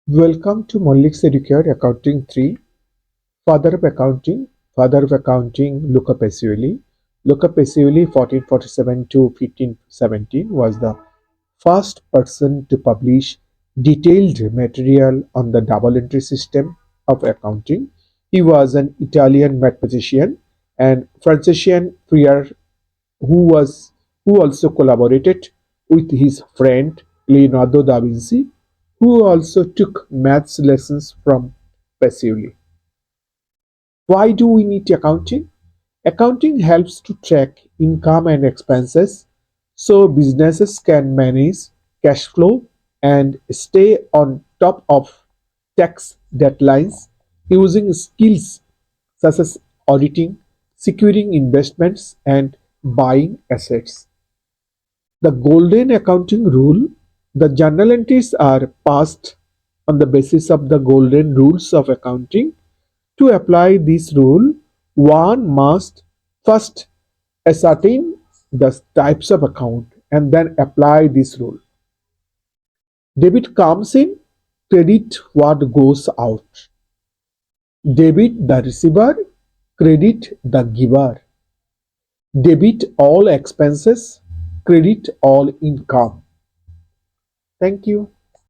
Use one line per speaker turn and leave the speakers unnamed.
Welcome to Mollik's EDUCARE Accounting 3, Father of Accounting, Luca Pacioli. Luca Pacioli, 1447 to 1517, was the first person to publish detailed material on the double entry system of accounting. He was an Italian mathematician and Franciscan friar who who also collaborated with his friend Leonardo da Vinci, who also took maths lessons from Pacioli. Why do we need accounting? Accounting helps to track income and expenses so businesses can manage cash flow and stay on top of tax deadlines using skills such as auditing, securing investments, and buying assets. The golden accounting rule: the journal entries are passed on the basis of the golden rules of accounting. To apply this rule, one must first ascertain the types of account and then apply this rule. Debit comes in, credit what goes out. Debit the receiver, credit the giver. Debit all expenses, credit all income. Thank you.